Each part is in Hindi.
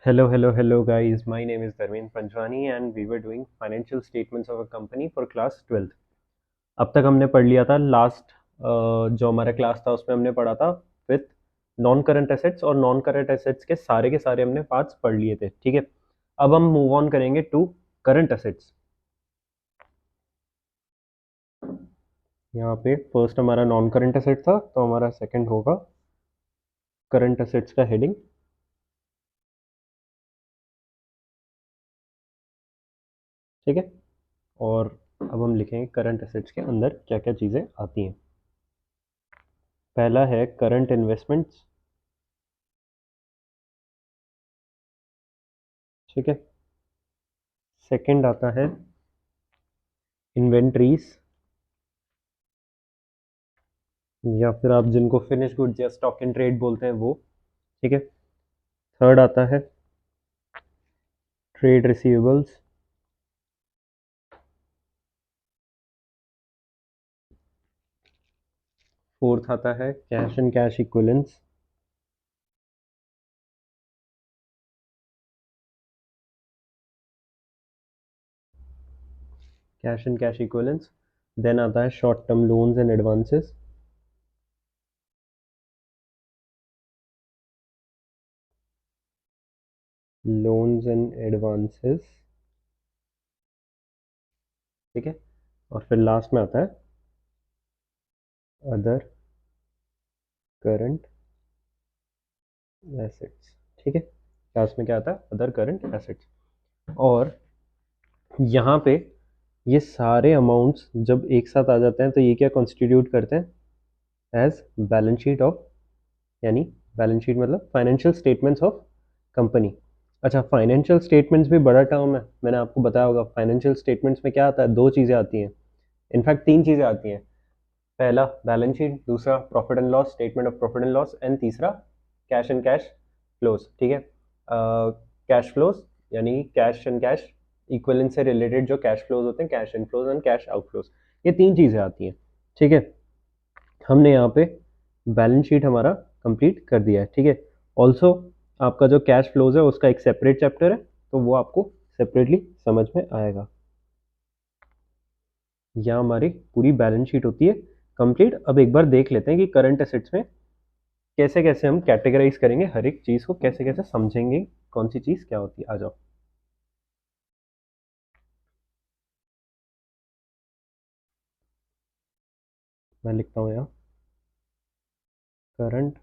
Hello guys. My name is Dharmendra Panjwani and we were doing financial statements of a company for class 12th. अब तक हमने पढ़ लिया था लास्ट जो हमारा क्लास था उसमें हमने पढ़ा था विथ नॉन करंट एसेट्स और नॉन करंट एसेट्स के सारे हमने पार्ट्स पढ़ लिए थे, ठीक है। अब हम मूव ऑन करेंगे टू करंट एसेट्स। यहाँ पे फर्स्ट हमारा नॉन करंट एसेट था तो हमारा सेकंड होगा करंट एसेट्स का हेडिंग, ठीक है। और अब हम लिखेंगे करंट एसेट्स के अंदर क्या क्या चीज़ें आती हैं। पहला है करंट इन्वेस्टमेंट्स, ठीक है। सेकंड आता है इन्वेंट्रीज, या फिर आप जिनको फिनिश गुड्स या स्टॉक इन ट्रेड बोलते हैं वो, ठीक है। थर्ड आता है ट्रेड रिसीवेबल्स, फोर्थ आता है cash and cash equivalents, cash and cash equivalents. Then आता है short term loans and advances, loans and advances, ठीक है। और फिर लास्ट में आता है अदर करंट एसेट्स, ठीक है। लास्ट में क्या आता है अदर करंट एसेट्स। और यहाँ पे ये सारे अमाउंट्स जब एक साथ आ जाते हैं तो ये क्या कॉन्स्टिट्यूट करते हैं एज बैलेंस शीट ऑफ, यानी बैलेंस शीट मतलब फाइनेंशियल स्टेटमेंट्स ऑफ कंपनी। अच्छा, फाइनेंशियल स्टेटमेंट्स भी बड़ा टर्म है, मैंने आपको बताया होगा। फाइनेंशियल स्टेटमेंट्स में क्या आता है, दो चीज़ें आती हैं, इनफैक्ट तीन चीज़ें आती हैं। पहला बैलेंस शीट, दूसरा profit and loss, statement of profit and loss, and तीसरा कैश एंड कैश फ्लोज, ठीक है। कैश फ्लोज यानी कैश एंड कैश इक्विवेलेंट से रिलेटेड जो कैश फ्लोज होते हैं, cash inflows and cash outflows, ये तीन चीज़ें आती हैं, ठीक है। हमने यहाँ पे बैलेंस शीट हमारा कंप्लीट कर दिया है, ठीक है। ऑल्सो आपका जो कैश फ्लोज है उसका एक सेपरेट चैप्टर है, तो वो आपको सेपरेटली समझ में आएगा। यहाँ हमारी पूरी बैलेंस शीट होती है कंप्लीट। अब एक बार देख लेते हैं कि करंट एसेट्स में कैसे कैसे हम कैटेगराइज करेंगे, हर एक चीज़ को कैसे कैसे समझेंगे, कौन सी चीज़ क्या होती है। आ जाओ, मैं लिखता हूँ यहाँ करंट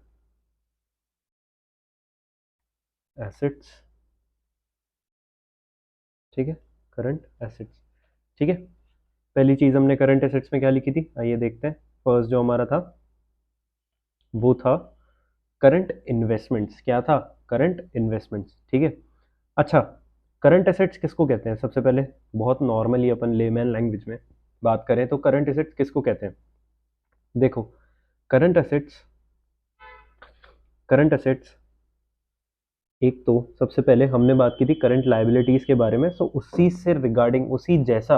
एसेट्स, ठीक है। करंट एसेट्स, ठीक है। पहली चीज़ हमने करंट एसेट्स में क्या लिखी थी, आइए देखते हैं। फर्स्ट जो हमारा था वो था करंट इन्वेस्टमेंट्स। क्या था, करंट इन्वेस्टमेंट्स, ठीक है। अच्छा, करंट एसेट्स किसको कहते हैं, सबसे पहले बहुत नॉर्मली अपन लेमैन लैंग्वेज में बात करें तो करंट एसेट्स किसको कहते हैं। देखो, करंट एसेट्स, करंट एसेट्स एक तो सबसे पहले हमने बात की थी करंट लाइबिलिटीज के बारे में, सो उसी से रिगार्डिंग उसी जैसा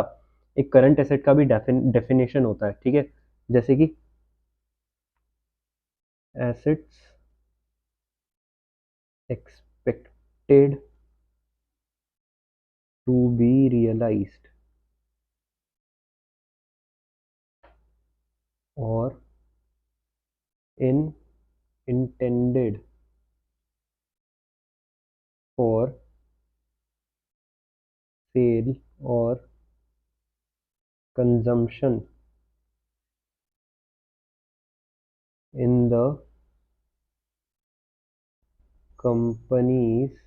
एक करंट एसेट का भी डेफिनेशन होता है, ठीक है। जैसे कि assets expected to be realized और इन इंटेंडेड फॉर सेल और consumption in the company's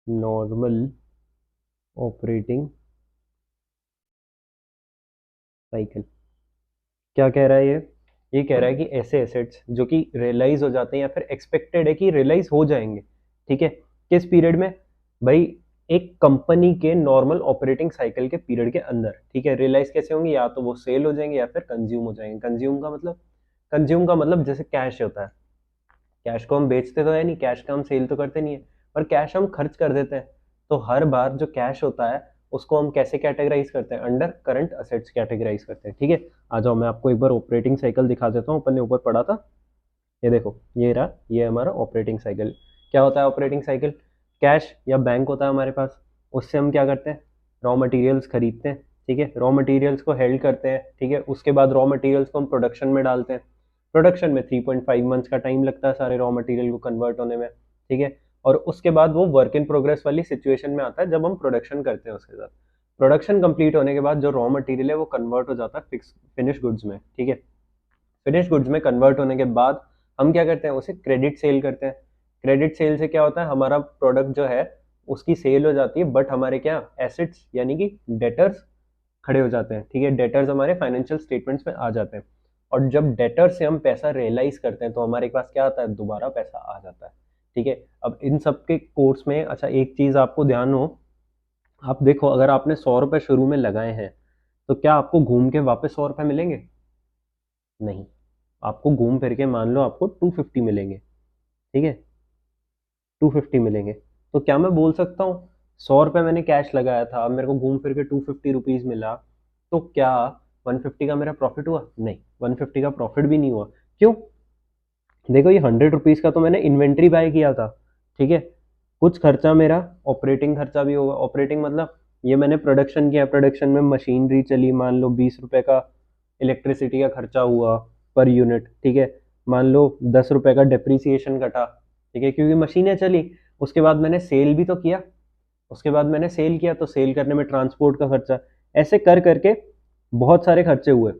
normal operating cycle. क्या कह रहा है ये कह रहा है कि ऐसे एसेट्स जो कि रियलाइज हो जाते हैं या फिर एक्सपेक्टेड है कि रियलाइज हो जाएंगे, ठीक है, किस पीरियड में भाई, एक कंपनी के नॉर्मल ऑपरेटिंग साइकिल के पीरियड के अंदर, ठीक है। रियलाइज कैसे होंगे, या तो वो सेल हो जाएंगे या फिर कंज्यूम हो जाएंगे। कंज्यूम का मतलब जैसे कैश होता है, कैश को हम बेचते तो है नहीं, कैश का हम सेल तो करते नहीं है, पर कैश हम खर्च कर देते हैं। तो हर बार जो कैश होता है उसको हम कैसे कैटेगराइज करते हैं, अंडर करंट असेट्स कैटेगराइज करते हैं, ठीक है। आ जाओ, मैं आपको एक बार ऑपरेटिंग साइकिल दिखा देता हूँ, अपन ने ऊपर पढ़ा था ये देखो, ये रहा, ये हमारा ऑपरेटिंग साइकिल। क्या होता है ऑपरेटिंग साइकिल? कैश या बैंक होता है हमारे पास, उससे हम क्या करते हैं, रॉ मटेरियल्स खरीदते हैं, ठीक है, रॉ मटेरियल्स को हेल्ड करते हैं, ठीक है, उसके बाद रॉ मटेरियल्स को हम प्रोडक्शन में डालते हैं। प्रोडक्शन में 3.5 मंथ्स का टाइम लगता है सारे रॉ मटेरियल को कन्वर्ट होने में, ठीक है। और उसके बाद वो वर्क इन प्रोग्रेस वाली सिचुएशन में आता है जब हम प्रोडक्शन करते हैं उसके साथ। प्रोडक्शन कंप्लीट होने के बाद जो रॉ मटेरियल है वो कन्वर्ट हो जाता है फिक्स फिनिश गुड्स में, ठीक है। फिनिश गुड्स में कन्वर्ट होने के बाद हम क्या करते हैं, उसे क्रेडिट सेल करते हैं। क्रेडिट सेल से क्या होता है, हमारा प्रोडक्ट जो है उसकी सेल हो जाती है, बट हमारे क्या एसेट्स यानी कि डेटर्स खड़े हो जाते हैं, ठीक है, डेटर्स हमारे फाइनेंशियल स्टेटमेंट्स में आ जाते हैं। और जब डेटर से हम पैसा रियलाइज करते हैं तो हमारे पास क्या आता है, दोबारा पैसा आ जाता है, ठीक है। अब इन सब के कोर्स में अच्छा एक चीज आपको ध्यान हो, आप देखो अगर आपने 100 रुपए शुरू में लगाए हैं तो क्या आपको घूम के वापस 100 रुपए मिलेंगे? नहीं, आपको घूम फिर के मान लो आपको 250 मिलेंगे, ठीक है, 250 मिलेंगे। तो क्या मैं बोल सकता हूँ 100 रुपये मैंने कैश लगाया था, अब मेरे को घूम फिर के 250 रुपीज मिला, तो क्या 150 का मेरा प्रॉफिट हुआ? नहीं, 150 का प्रॉफिट भी नहीं हुआ। क्यों? देखो ये 100 रुपीज का तो मैंने इन्वेंट्री बाय किया था, ठीक है। कुछ खर्चा मेरा ऑपरेटिंग खर्चा भी होगा, ऑपरेटिंग मतलब ये मैंने प्रोडक्शन किया, प्रोडक्शन में मशीनरी चली, मान लो 20 रुपए का इलेक्ट्रिसिटी का खर्चा हुआ पर यूनिट, ठीक है। मान लो 10 रुपए का डिप्रिसिएशन कटा, ठीक है, क्योंकि मशीनें चली। उसके बाद मैंने सेल भी तो किया, उसके बाद मैंने सेल किया तो सेल करने में ट्रांसपोर्ट का खर्चा, ऐसे कर करके बहुत सारे खर्चे हुए।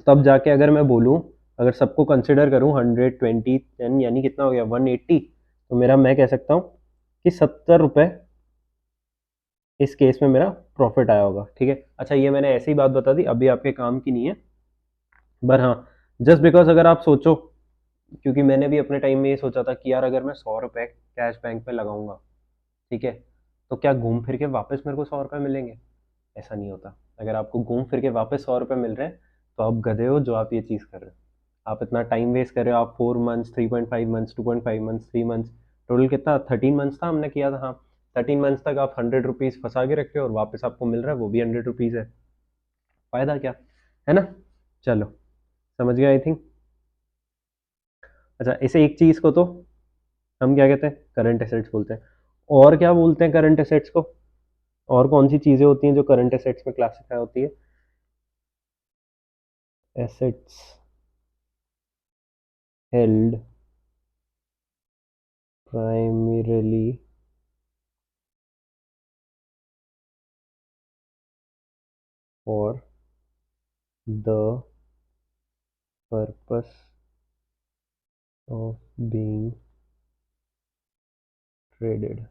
तब जाके अगर मैं बोलूँ, अगर सबको कंसिडर करूँ 120 यानी कितना हो गया 180, तो मेरा मैं कह सकता हूँ कि 70 रुपये इस केस में मेरा प्रॉफिट आया होगा, ठीक है। अच्छा ये मैंने ऐसी बात बता दी, अभी आपके काम की नहीं है, पर हाँ, जस्ट बिकॉज अगर आप सोचो, क्योंकि मैंने भी अपने टाइम में ये सोचा था कि यार अगर मैं 100 रुपये कैश बैंक में लगाऊंगा, ठीक है, तो क्या घूम फिर के वापस मेरे को 100 रुपये मिलेंगे? ऐसा नहीं होता। अगर आपको घूम फिर के वापस 100 रुपये मिल रहे हैं तो आप गधे हो जो आप ये चीज़ कर रहे हो। आप इतना टाइम वेस्ट कर रहे हो, आप 4 months, 3.5 months, 2.5 months, 3 months, total कितना 13 मंथ्स था हमने किया था, हाँ। 13 मंथ्स तक आप 100 रुपीज़ फंसा के रखे हो और वापस आपको मिल रहा है वो भी 100 रुपीज़ है। फायदा क्या है ना। चलो, समझ गए आई थिंक। अच्छा इसे एक चीज़ को तो हम क्या कहते हैं, करंट एसेट्स बोलते हैं। और क्या बोलते हैं करंट एसेट्स को? और कौन सी चीज़ें होती हैं जो करंट एसेट्स में क्लासिफाई होती है? Assets held primarily for the purpose of being traded,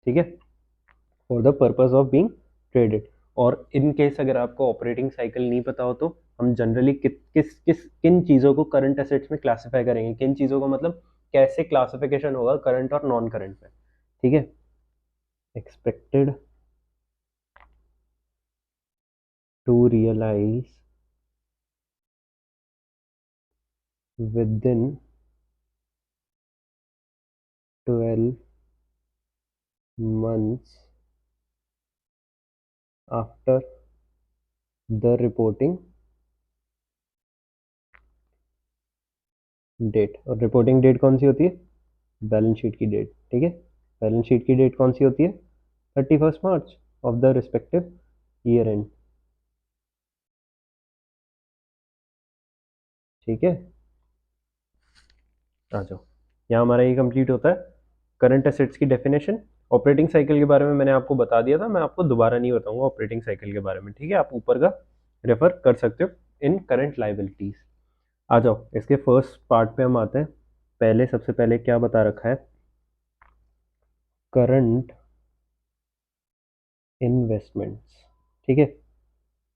ठीक है, for the purpose of being traded. और इन केस अगर आपको ऑपरेटिंग साइकिल नहीं पता हो तो हम जनरली किन चीज़ों को करंट एसेट्स में क्लासिफाई करेंगे, किन चीज़ों को मतलब कैसे क्लासिफिकेशन होगा करंट और नॉन करंट में, ठीक है। Expected to realize within 12 months after the reporting date. और रिपोर्टिंग डेट कौन सी होती है? बैलेंस शीट की डेट, ठीक है। बैलेंस शीट की डेट कौन सी होती है? 31 March of the respective year end, ठीक है। आ जाओ, यहाँ हमारा ये कंप्लीट होता है करंट एसेट्स की डेफिनेशन। ऑपरेटिंग साइकिल के बारे में मैंने आपको बता दिया था, मैं आपको दोबारा नहीं बताऊंगा ऑपरेटिंग साइकिल के बारे में, ठीक है, आप ऊपर का रेफर कर सकते हो इन करंट लाइबिलिटीज। आ जाओ इसके फर्स्ट पार्ट पे हम आते हैं। पहले सबसे पहले क्या बता रखा है, करंट इन्वेस्टमेंट्स, ठीक है।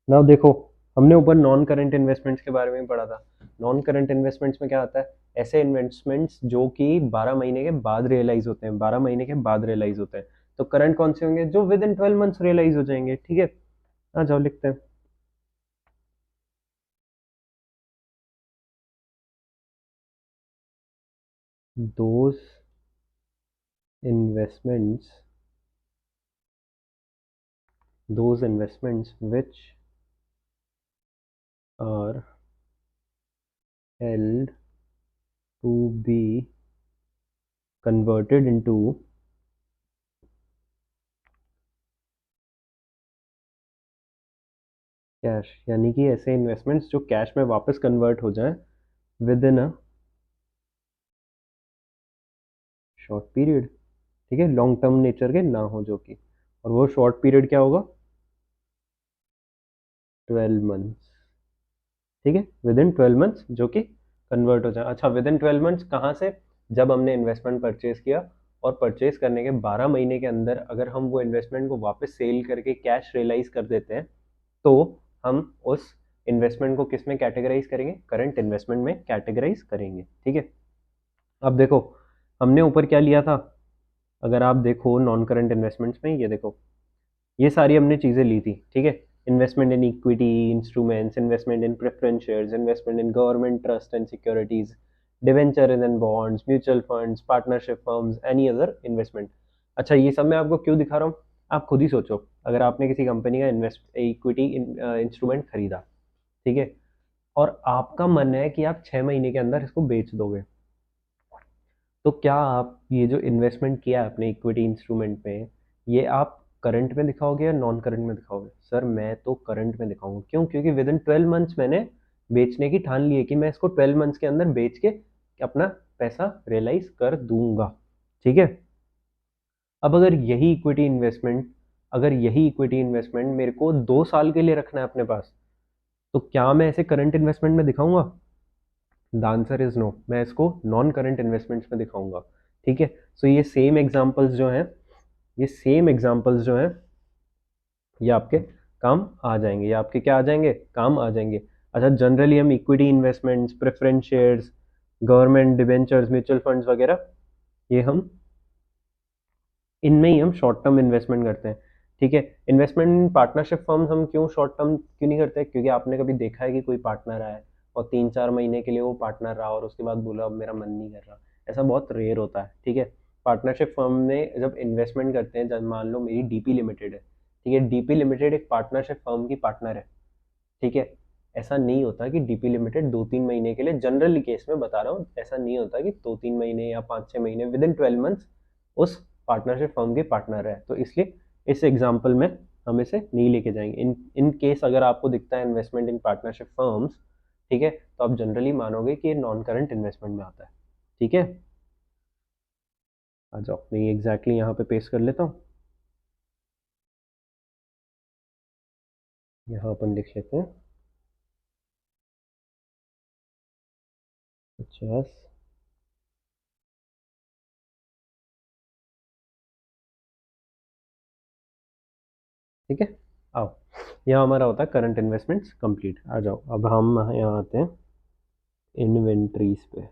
नाउ देखो, हमने ऊपर नॉन करंट इन्वेस्टमेंट्स के बारे में भी पढ़ा था। नॉन करंट इन्वेस्टमेंट्स में क्या आता है, ऐसे इन्वेस्टमेंट्स जो कि 12 महीने के बाद रियलाइज होते हैं, 12 महीने के बाद रियलाइज होते हैं। तो करंट कौन से होंगे, जो विद इन 12 मंथ्स रियलाइज हो जाएंगे, ठीक है। आ जाओ लिखते हैं, those investments which are held to be converted into cash, यानी कि ऐसे इन्वेस्टमेंट्स जो कैश में वापस कन्वर्ट हो जाएं with in a short period. ठीक है, लॉन्ग टर्म नेचर के ना हो जो कि, और वो शॉर्ट पीरियड क्या होगा, 12 मंथ्स। ठीक है, विद इन 12 मंथ्स जो कि कन्वर्ट हो जाए। अच्छा, विद इन 12 मंथ्स कहाँ से, जब हमने इन्वेस्टमेंट परचेज किया और परचेज करने के 12 महीने के अंदर अगर हम वो इन्वेस्टमेंट को वापस सेल करके कैश रियलाइज कर देते हैं, तो हम उस इन्वेस्टमेंट को किस में कैटेगराइज करेंगे, करंट इन्वेस्टमेंट में कैटेगराइज करेंगे। ठीक है, अब देखो हमने ऊपर क्या लिया था, अगर आप देखो नॉन करंट इन्वेस्टमेंट्स में, ये देखो ये सारी हमने चीज़ें ली थी। ठीक है, investment in equity instruments, investment in preference shares, investment in government trust and securities, debentures and bonds, mutual funds, partnership firms, any other investment. अच्छा, ये सब मैं आपको क्यों दिखा रहा हूँ, आप खुद ही सोचो। अगर आपने किसी कंपनी का इन्वेस्ट इक्विटी इंस्ट्रूमेंट खरीदा, ठीक है, और आपका मन है कि आप 6 महीने के अंदर इसको बेच दोगे, तो क्या आप ये जो इन्वेस्टमेंट किया है अपने इक्विटी इंस्ट्रूमेंट में, ये आप करंट में दिखाओगे या नॉन करंट में दिखाओगे? सर मैं तो करंट में दिखाऊंगा। क्यों? क्योंकि विद इन 12 मंथ्स मैंने बेचने की ठान ली है कि मैं इसको 12 मंथ्स के अंदर बेच के अपना पैसा रियलाइज कर दूंगा। ठीक है, अब अगर यही इक्विटी इन्वेस्टमेंट मेरे को 2 साल के लिए रखना है अपने पास, तो क्या मैं ऐसे करंट इन्वेस्टमेंट में दिखाऊंगा? द आंसर इज नो, मैं इसको नॉन करंट इन्वेस्टमेंट्स में दिखाऊंगा। ठीक है, सो ये सेम एग्जांपल्स जो हैं ये आपके काम आ जाएंगे, ये आपके क्या आ जाएंगे, काम आ जाएंगे। अच्छा, जनरली हम equity investments, preference shares, government debentures, mutual funds वगैरह, ये हम इनमें ही हम शॉर्ट टर्म इन्वेस्टमेंट करते हैं। ठीक है, इन्वेस्टमेंट इन पार्टनरशिप फर्म्स हम क्यों शॉर्ट टर्म क्यों नहीं करते? क्योंकि आपने कभी देखा है कि कोई पार्टनर आया और 3-4 महीने के लिए वो पार्टनर रहा और उसके बाद बोला अब मेरा मन नहीं कर रहा? ऐसा बहुत रेयर होता है। ठीक है, पार्टनरशिप फर्म में जब इन्वेस्टमेंट करते हैं, जब मान लो मेरी डीपी लिमिटेड है, ठीक है, डीपी लिमिटेड एक पार्टनरशिप फर्म की पार्टनर है। ठीक है, ऐसा नहीं होता कि डीपी लिमिटेड 2-3 महीने के लिए, जनरली केस में बता रहा हूँ, ऐसा नहीं होता कि 2-3 महीने या 5-6 महीने, विद इन 12 मंथ्स उस पार्टनरशिप फर्म के पार्टनर है। तो इसलिए इस एग्जाम्पल में हम इसे नहीं लेके जाएंगे। इन इन केस अगर आपको दिखता है इन्वेस्टमेंट इन पार्टनरशिप फर्म्स, ठीक है, तो आप जनरली मानोगे कि ये नॉन करंट इन्वेस्टमेंट में आता है। ठीक है, आ जाओ मैं एग्जैक्टली यहाँ पे पेस्ट कर लेता हूँ। यहाँ अपन लिख लेते हैं 50। ठीक है, आओ, यहाँ हमारा होता है करंट इन्वेस्टमेंट्स कंप्लीट। आ जाओ, अब हम यहाँ आते हैं इन्वेंट्रीज पे।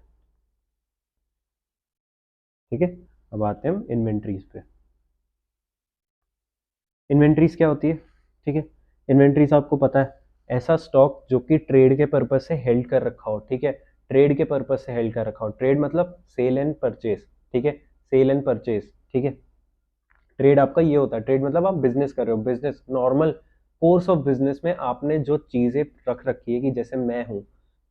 ठीक है, अब आते हैं हम इन्वेंट्रीज पे। इन्वेंट्रीज क्या होती है? ठीक है, इन्वेंट्रीज आपको पता है, ऐसा स्टॉक जो कि ट्रेड के पर्पज से हेल्ड कर रखा हो। ठीक है, ट्रेड के पर्पज से हेल्ड कर रखा हो, ट्रेड मतलब सेल एंड परचेज। ठीक है, सेल एंड परचेज। ठीक है, ट्रेड आपका ये होता है, ट्रेड मतलब आप बिजनेस कर रहे हो, business normal course of business में आपने जो चीजें रख रखी है, कि जैसे मैं हूँ,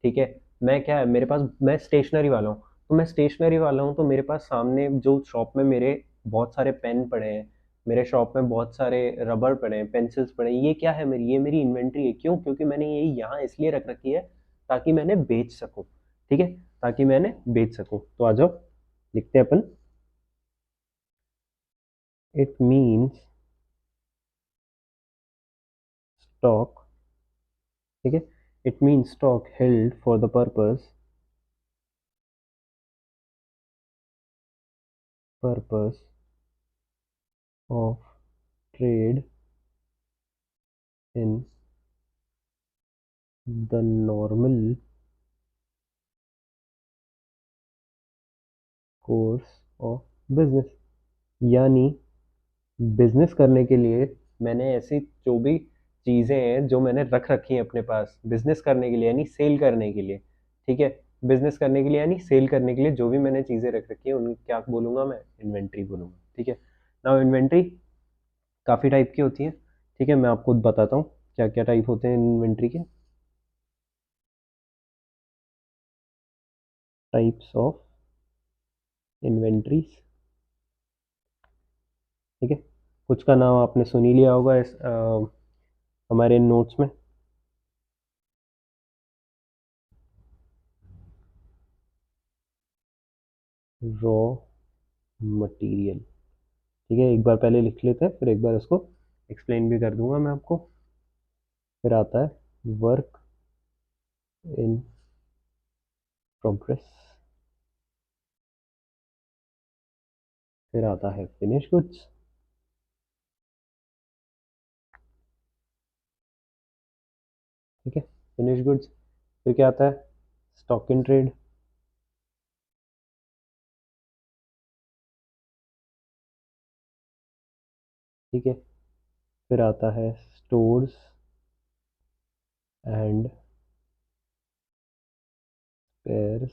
ठीक है, मैं क्या है मेरे पास, मैं स्टेशनरी वाला हूँ, तो मैं स्टेशनरी वाला हूँ, तो मेरे पास सामने जो शॉप में मेरे बहुत सारे पेन पड़े हैं, मेरे शॉप में बहुत सारे रबड़ पड़े हैं, पेंसिल्स पड़े हैं, ये क्या है मेरी, ये मेरी इन्वेंट्री है। क्यों? क्योंकि मैंने ये यहाँ इसलिए रख रखी है ताकि मैंने बेच सकूँ। ठीक है, ताकि मैंने बेच सकूँ। तो आ जाओ लिखते हैं अपन, इट मीन्स स्टॉक। ठीक है, it means stock held for the purpose of trade in the normal course of business. यानी बिजनेस करने के लिए मैंने ऐसी जो भी चीज़ें हैं जो मैंने रख रखी हैं अपने पास बिजनेस करने के लिए, यानी सेल करने के लिए। ठीक है, बिजनेस करने के लिए यानी सेल करने के लिए जो भी मैंने चीज़ें रख रखी हैं, उन क्या बोलूँगा मैं, इन्वेंट्री बोलूँगा। ठीक है, नाउ इन्वेंट्री काफ़ी टाइप की होती है। ठीक है, मैं आपको बताता हूँ क्या क्या टाइप होते हैं इन्वेंट्री के। टाइप्स ऑफ इन्वेंट्रीज, ठीक है। कुछ का नाम आपने सुन ही लिया होगा इस हमारे नोट्स में। रॉ मटेरियल, ठीक है। एक बार पहले लिख लेते हैं, फिर एक बार उसको एक्सप्लेन भी कर दूंगा मैं आपको। फिर आता है वर्क इन प्रोग्रेस, फिर आता है फिनिश गुड्स, ठीक है। फिनिश गुड्स, फिर क्या आता है, स्टॉक इन ट्रेड, ठीक है। फिर आता है स्टोर्स एंड स्पेयर्स,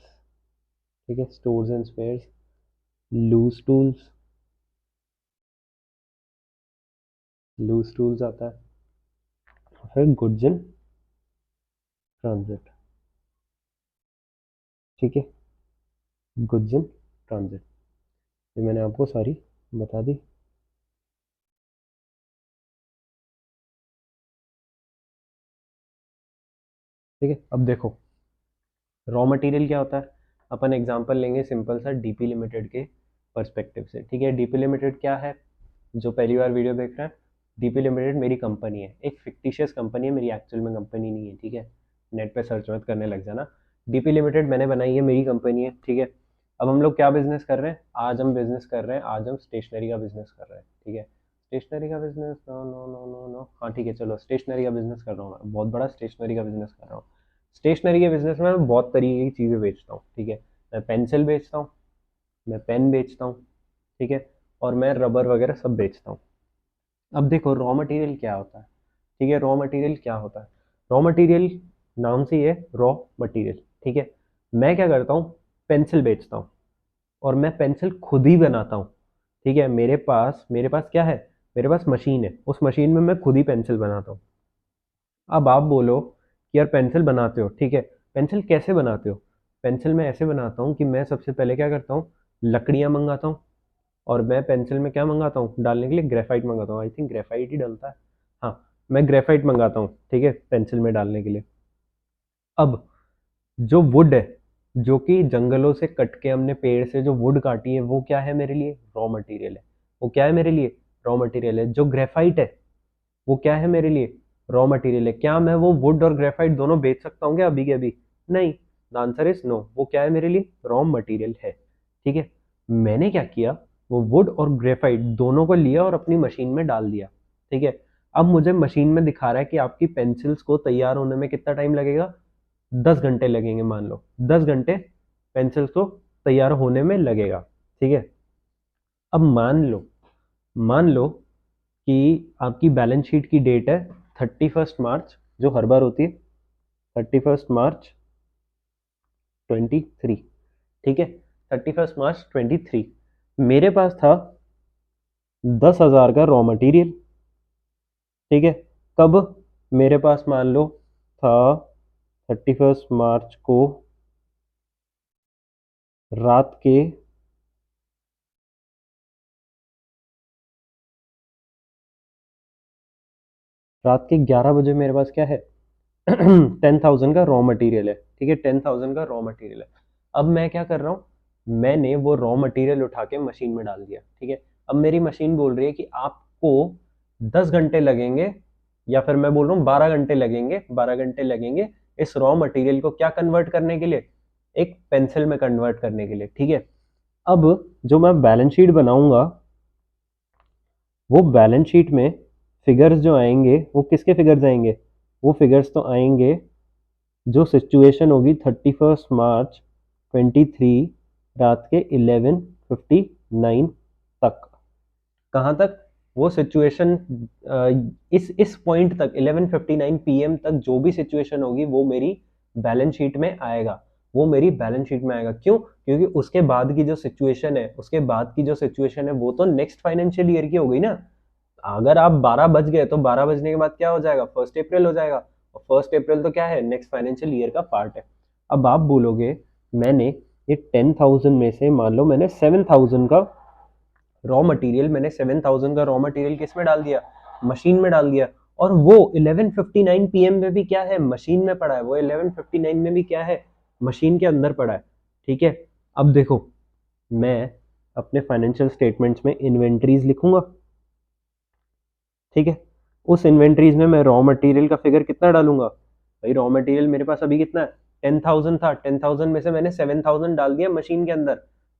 ठीक है। Stores and spares, loose tools, loose tools आता है। फिर गुड्स इन ट्रांजिट, ठीक है। गुड्स इन ट्रांजिट, ये मैंने आपको सारी बता दी। ठीक है, अब देखो रॉ मटेरियल क्या होता है। अपन एग्जांपल लेंगे सिंपल सा डीपी लिमिटेड के पर्सपेक्टिव से, ठीक है। डीपी लिमिटेड क्या है, जो पहली बार वीडियो देख रहा है, डीपी लिमिटेड मेरी कंपनी है, एक फिक्टिशियस कंपनी है, मेरी एक्चुअल में कंपनी नहीं है, ठीक है। नेट पे सर्च मत करने लग जाना। डीपी लिमिटेड मैंने बनाई है, मेरी कंपनी है, ठीक है। अब हम लोग क्या बिजनेस कर रहे हैं, आज हम बिजनेस कर रहे हैं, आज हम स्टेशनरी का बिजनेस कर रहे हैं, ठीक है। स्टेशनरी का business, no no no no no, हाँ ठीक है, चलो स्टेशनरी का बिजनेस कर रहा हूँ मैं, बहुत बड़ा स्टेशनरी का बिजनेस कर रहा हूँ। स्टेशनरी के बिजनेस में मैं बहुत तरीके की चीज़ें बेचता हूँ, ठीक है। मैं पेंसिल बेचता हूँ, मैं पेन बेचता हूँ, ठीक है। और मैं रबर वगैरह सब बेचता हूँ। अब देखो रॉ मटेरियल क्या होता है, ठीक है। रॉ मटेरियल क्या होता है, रॉ मटेरियल नाम से ही है रॉ मटेरियल, ठीक है। मैं क्या करता हूँ, पेंसिल बेचता हूँ, और मैं पेंसिल खुद ही बनाता हूँ, ठीक है। मेरे पास क्या है, मेरे पास मशीन है, उस मशीन में मैं खुद ही पेंसिल बनाता हूँ। अब आप बोलो कि यार पेंसिल बनाते हो, ठीक है। पेंसिल कैसे बनाते हो, पेंसिल मैं ऐसे बनाता हूँ कि मैं सबसे पहले क्या करता हूँ, लकड़ियाँ मंगाता हूँ, और मैं पेंसिल में क्या मंगाता हूँ डालने के लिए, ग्रेफाइट मंगाता हूँ, आई थिंक ग्रेफाइट ही डलता है। हाँ, मैं ग्रेफाइट मंगाता हूँ, ठीक है, पेंसिल में डालने के लिए। अब जो वुड है, जो कि जंगलों से कट के हमने पेड़ से जो वुड काटी है, वो क्या है मेरे लिए, रॉ मटेरियल है। वो क्या है मेरे लिए, रॉ मटेरियल है। जो ग्रेफाइट है वो क्या है मेरे लिए, रॉ मटेरियल है। क्या मैं वो वुड और ग्रेफाइट दोनों बेच सकता हूँ क्या अभी के अभी, नहीं। द आंसर इज नो, वो क्या है मेरे लिए, रॉ मटेरियल है, ठीक है। मैंने क्या किया, वो वुड और ग्रेफाइट दोनों को लिया और अपनी मशीन में डाल दिया, ठीक है। अब मुझे मशीन में दिखा रहा है कि आपकी पेंसिल्स को तैयार होने में कितना टाइम लगेगा, 10 घंटे लगेंगे, मान लो 10 घंटे पेंसिल्स को तैयार होने में लगेगा, ठीक है। अब मान लो कि आपकी बैलेंस शीट की डेट है 31 मार्च, जो हर बार होती है 31 मार्च 23, ठीक है। 31 मार्च 23 मेरे पास था 10,000 का रॉ मटेरियल, ठीक है। कब, मेरे पास मान लो था 31 मार्च को रात के 11 बजे मेरे पास क्या है 10,000 का रॉ मटेरियल है, ठीक है। 10,000 का रॉ मटेरियल है। अब मैं क्या कर रहा हूँ, मैंने वो रॉ मटेरियल उठा के मशीन में डाल दिया, ठीक है। अब मेरी मशीन बोल रही है कि आपको 10 घंटे लगेंगे, या फिर मैं बोल रहा हूँ 12 घंटे लगेंगे, 12 घंटे लगेंगे इस रॉ मटेरियल को क्या कन्वर्ट करने के लिए, एक पेंसिल में कन्वर्ट करने के लिए, ठीक है। अब जो मैं बैलेंस शीट बनाऊंगा, वो बैलेंस शीट में फिगर्स जो आएंगे वो किसके फिगर्स आएंगे, वो फिगर्स तो आएंगे जो सिचुएशन होगी 31 मार्च 23 रात के 11:59 तक। कहाँ तक, वो सिचुएशन, इस पॉइंट तक 11:59 पीएम तक जो भी सिचुएशन होगी वो मेरी बैलेंस शीट में आएगा, वो मेरी बैलेंस शीट में आएगा। क्यों, क्योंकि उसके बाद की जो सिचुएशन है, उसके बाद की जो सिचुएशन है वो तो नेक्स्ट फाइनेंशियल ईयर की हो गई ना। अगर आप 12 बज गए तो 12 बजने के बाद क्या हो जाएगा, 1 अप्रैल हो जाएगा, और 1 अप्रैल तो क्या है, नेक्स्ट फाइनेंशियल ईयर का पार्ट है। अब आप बोलोगे मैंने ये 10,000 में से मान लो मैंने 7,000 का रॉ मटेरियल, किस में डाल दिया, मशीन में डाल दिया, और वो 11:59 पीएम में भी क्या है, मशीन में पड़ा है, वो 11:59 में भी क्या है, मशीन के अंदर पड़ा है। ठीक है, अब देखो मैं अपने फाइनेंशियल स्टेटमेंट्स में इन्वेंट्रीज लिखूंगा। ठीक है, उस इन्वेंट्रीज में मैं रॉ मटेरियल का फिगर कितना डालूंगा, भाई रॉ मटेरियल मेरे पास अभी कितना है, 10,000 था, 10,000 में से मैंने 7,000 डाल दिया मशीन के अंदर।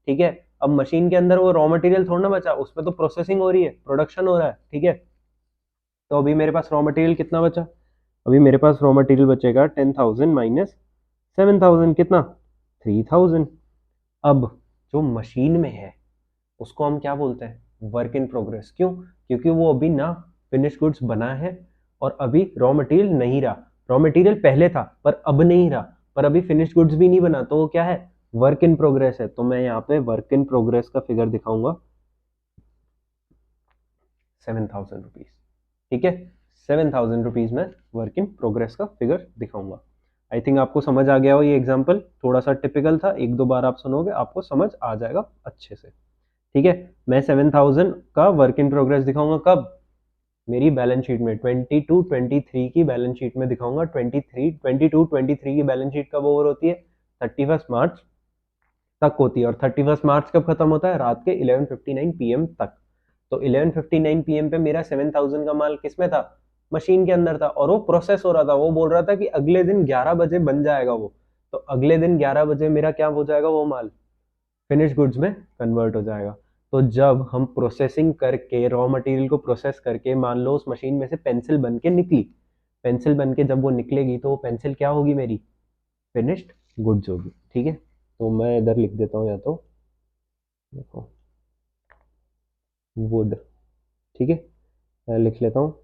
ठीक है, अब मशीन के अंदर वो रॉ मटेरियल थोड़ा ना बचा, उसमें तो प्रोसेसिंग हो रही है, प्रोडक्शन हो रहा है। ठीक है, तो अभी मेरे पास रॉ मटेरियल कितना बचा, अभी मेरे पास रॉ मटेरियल बचेगा 10,000 माइनस 7,000, कितना, 3,000। अब जो मशीन में है उसको हम क्या बोलते हैं, वर्क इन प्रोग्रेस। क्यों, क्योंकि वो अभी ना फिनिश गुड्स बना है और अभी रॉ मटेरियल नहीं रहा, रॉ मटेरियल पहले था पर अब नहीं रहा, पर अभी फिनिश गुड्स भी नहीं बना, तो वो क्या है, वर्क इन प्रोग्रेस है। तो मैं यहाँ पे वर्क इन प्रोग्रेस का फिगर दिखाऊंगा 7,000 रुपीज। ठीक है, 7,000 रुपीज में वर्क इन प्रोग्रेस का फिगर दिखाऊंगा। आई थिंक आपको समझ आ गया हो, ये एग्जाम्पल थोड़ा सा टिपिकल था, एक दो बार आप सुनोगे आपको समझ आ जाएगा अच्छे से। ठीक है, मैं 7,000 का वर्क इन प्रोग्रेस दिखाऊंगा कब, मेरी बैलेंस शीट में 22-23 की बैलेंस शीट में दिखाऊंगा। 22-23 की बैलेंस शीट कब ओवर होती है, 31 मार्च तक होती है, और 31 मार्च कब खत्म होता है, रात के 11:59 पीएम तक। तो 11:59 पीएम पे मेरा 7,000 का माल किस में था, मशीन के अंदर था, और वो प्रोसेस हो रहा था, वो बोल रहा था कि अगले दिन 11 बजे बन जाएगा वो। तो अगले दिन 11 बजे मेरा क्या हो जाएगा, वो माल फिनिश गुड्स में कन्वर्ट हो जाएगा। तो जब हम प्रोसेसिंग करके रॉ मटेरियल को प्रोसेस करके मान लो उस मशीन में से पेंसिल बन के निकली, पेंसिल बन के जब वो निकलेगी तो वो पेंसिल क्या होगी, मेरी फिनिश्ड गुड्स होगी। ठीक है, तो मैं इधर लिख देता हूँ, या तो देखो वुड। ठीक है, मैं लिख लेता हूँ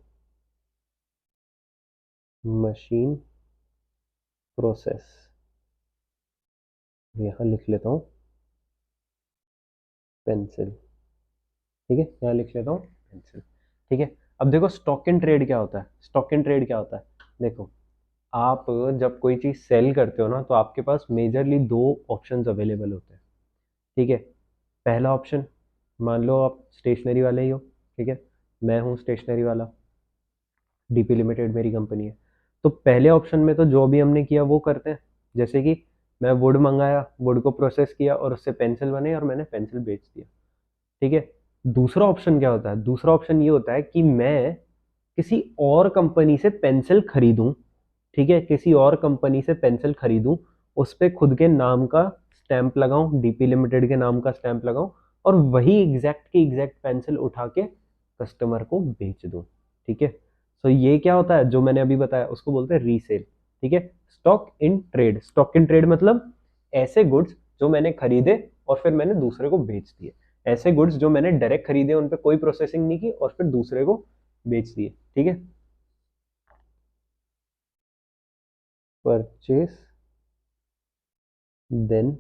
मशीन प्रोसेस, यहाँ लिख लेता हूँ पेंसिल। ठीक है, यहाँ लिख लेता हूँ पेंसिल। ठीक है, अब देखो स्टॉक इन ट्रेड क्या होता है, स्टॉक इन ट्रेड क्या होता है, देखो आप जब कोई चीज़ सेल करते हो ना, तो आपके पास मेजरली दो ऑप्शंस अवेलेबल होते हैं। ठीक है, पहला ऑप्शन, मान लो आप स्टेशनरी वाले ही हो। ठीक है, मैं हूँ स्टेशनरी वाला, डीपी लिमिटेड मेरी कंपनी है। तो पहले ऑप्शन में तो जो भी हमने किया वो करते हैं, जैसे कि मैं वुड मंगाया, वुड को प्रोसेस किया और उससे पेंसिल बने और मैंने पेंसिल बेच दिया। ठीक है, दूसरा ऑप्शन क्या होता है, दूसरा ऑप्शन ये होता है कि मैं किसी और कंपनी से पेंसिल खरीदूं। ठीक है, किसी और कंपनी से पेंसिल खरीदूं, उस पे खुद के नाम का स्टैंप लगाऊं, डीपी लिमिटेड के नाम का स्टैंप लगाऊं, और वही एग्जैक्ट की एग्जैक्ट पेंसिल उठा के कस्टमर को बेच दूं। ठीक है, तो ये क्या होता है, जो मैंने अभी बताया उसको बोलते हैं रीसेल। ठीक है, stock in trade, stock in trade मतलब ऐसे गुड्स जो मैंने खरीदे और फिर मैंने दूसरे को बेच दिए, ऐसे गुड्स जो मैंने डायरेक्ट खरीदे, उन पे कोई प्रोसेसिंग नहीं की और फिर दूसरे को बेच दिए। ठीक है, परचेस देन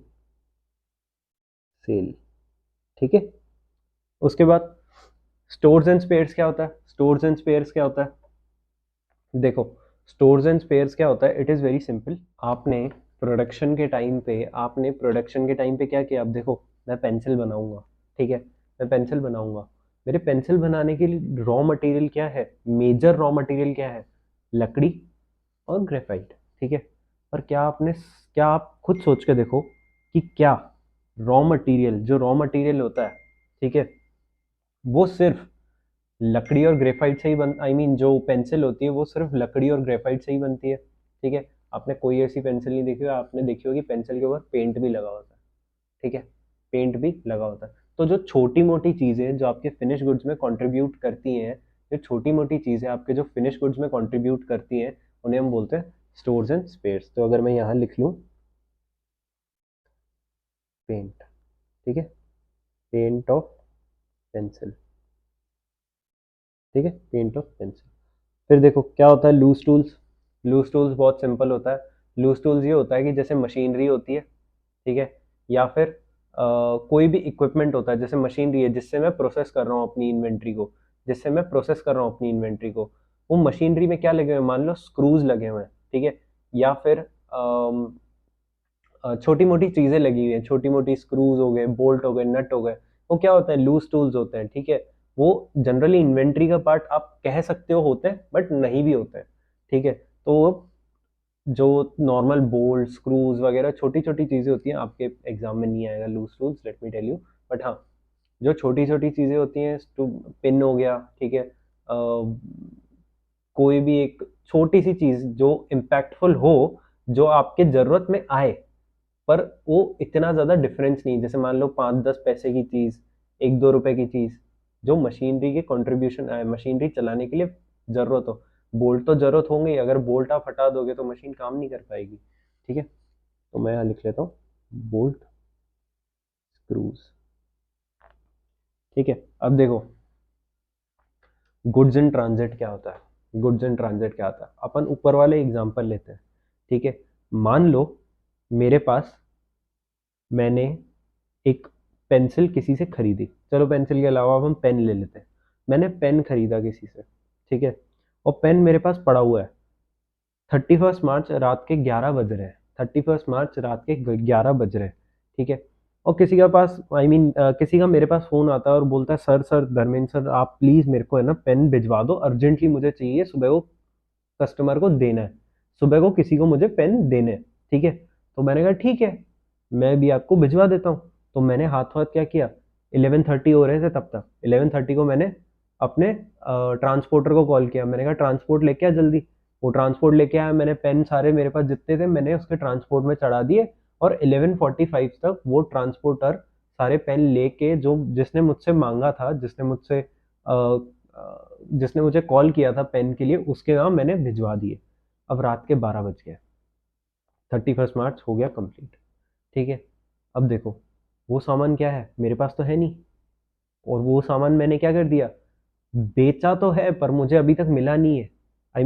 सेल। ठीक है, उसके बाद स्टोर्स एंड स्पेयर्स क्या होता है, स्टोर्स एंड स्पेयर्स क्या होता है, देखो स्टोर्स एंड स्पेयर्स क्या होता है, इट इज़ वेरी सिंपल। आपने प्रोडक्शन के टाइम पे क्या किया, अब देखो मैं पेंसिल बनाऊंगा। ठीक है, मैं पेंसिल बनाऊंगा, मेरे पेंसिल बनाने के लिए रॉ मटेरियल क्या है, मेजर रॉ मटेरियल क्या है, लकड़ी और ग्रेफाइट। ठीक है, पर क्या आप खुद सोच के देखो कि क्या रॉ मटेरियल, जो रॉ मटेरियल होता है, ठीक है, वो सिर्फ लकड़ी और ग्रेफाइट से ही बन, आई मीन जो पेंसिल होती है वो सिर्फ लकड़ी और ग्रेफाइट से ही बनती है। ठीक है, आपने कोई ऐसी पेंसिल नहीं देखी, आपने देखी होगी पेंसिल के ऊपर पेंट भी लगा होता है। ठीक है, पेंट भी लगा होता है। तो जो छोटी मोटी चीज़ें जो आपके फिनिश गुड्स में कंट्रीब्यूट करती हैं, जो छोटी मोटी चीज़ें आपके जो फिनिश गुड्स में कंट्रीब्यूट करती हैं, उन्हें हम बोलते हैं स्टोर्स एंड स्पेयर्स। तो अगर मैं यहाँ लिख लूँ पेंट, ठीक है, पेंट ऑफ पेंसिल। ठीक है, पेंट ऑफ पेंसिल। फिर देखो क्या होता है लूज टूल्स, लूज टूल्स बहुत सिंपल होता है। लूज टूल्स ये होता है कि जैसे मशीनरी होती है, ठीक है, या फिर कोई भी इक्विपमेंट होता है, जैसे मशीनरी है जिससे मैं प्रोसेस कर रहा हूँ अपनी इन्वेंट्री को, जिससे मैं प्रोसेस कर रहा हूँ अपनी इन्वेंट्री को, वो मशीनरी में क्या लगे हुए हैं, मान लो स्क्रूज लगे हुए हैं। ठीक है, या फिर छोटी मोटी चीजें लगी हुई हैं, छोटी मोटी स्क्रूज हो गए, बोल्ट हो गए, नट हो गए, वो क्या होता है, लूज टूल्स होते हैं, ठीक है। वो जनरली इन्वेंट्री का पार्ट आप कह सकते हो होते हैं, बट नहीं भी होते हैं, ठीक है। तो जो नॉर्मल बोल्ट स्क्रूज वगैरह छोटी छोटी चीजें होती हैं, आपके एग्जाम में नहीं आएगा loose tools, let me tell you. But हाँ, जो छोटी छोटी चीजें होती हैं, पिन हो गया, ठीक है, कोई भी एक छोटी सी चीज जो इम्पैक्टफुल हो, जो आपके जरूरत में आए, पर वो इतना ज्यादा डिफरेंस नहीं, जैसे मान लो 5-10 पैसे की चीज, 1-2 रुपए की चीज, जो मशीनरी के कंट्रीब्यूशन आए, मशीनरी चलाने के लिए जरूरत हो। बोल्ट तो जरूरत होंगे, अगर बोल्ट आप हटा दोगे तो मशीन काम नहीं कर पाएगी, ठीक है। तो मैं यहाँ लिख लेता हूँ बोल्ट स्क्रूज, ठीक है। अब देखो गुड्स इन ट्रांजिट क्या होता है, गुड्स इन ट्रांजिट क्या होता है, अपन ऊपर वाले एग्जांपल लेते हैं, ठीक है। मान लो मेरे पास, मैंने एक पेंसिल किसी से खरीदी, चलो पेंसिल के अलावा अब हम पेन ले लेते हैं। मैंने पेन खरीदा किसी से, ठीक है, और पेन मेरे पास पड़ा हुआ है। 31 मार्च रात के 11 बज रहे हैं, 31 मार्च रात के 11 बज रहे हैं, ठीक है। और किसी का पास किसी का मेरे पास फोन आता है और बोलता है, सर सर धर्मेंद्र सर, आप प्लीज मेरे को है ना पेन भिजवा दो, अर्जेंटली मुझे चाहिए, सुबह को कस्टमर को देना है, सुबह को किसी को मुझे पेन देने हैं, ठीक है। तो मैंने कहा ठीक है, मैं भी आपको भिजवा देता हूँ। तो मैंने हाथों हाथ क्या किया, 11:30 हो रहे थे तब तक, 11:30 को मैंने अपने ट्रांसपोर्टर को कॉल किया, मैंने कहा ट्रांसपोर्ट लेके आ जल्दी। वो ट्रांसपोर्ट लेके आया, मैंने पेन सारे मेरे पास जितने थे मैंने उसके ट्रांसपोर्ट में चढ़ा दिए, और 11:45 तक वो ट्रांसपोर्टर सारे पेन लेके, जो जिसने मुझसे मांगा था, जिसने मुझे कॉल किया था पेन के लिए, उसके नाम मैंने भिजवा दिए। अब रात के 12 बज गए, 31 मार्च हो गया कंप्लीट, ठीक है। अब देखो वो सामान क्या है, मेरे पास तो है नहीं, और वो सामान मैंने क्या कर दिया, बेचा तो है पर मुझे अभी तक मिला नहीं है,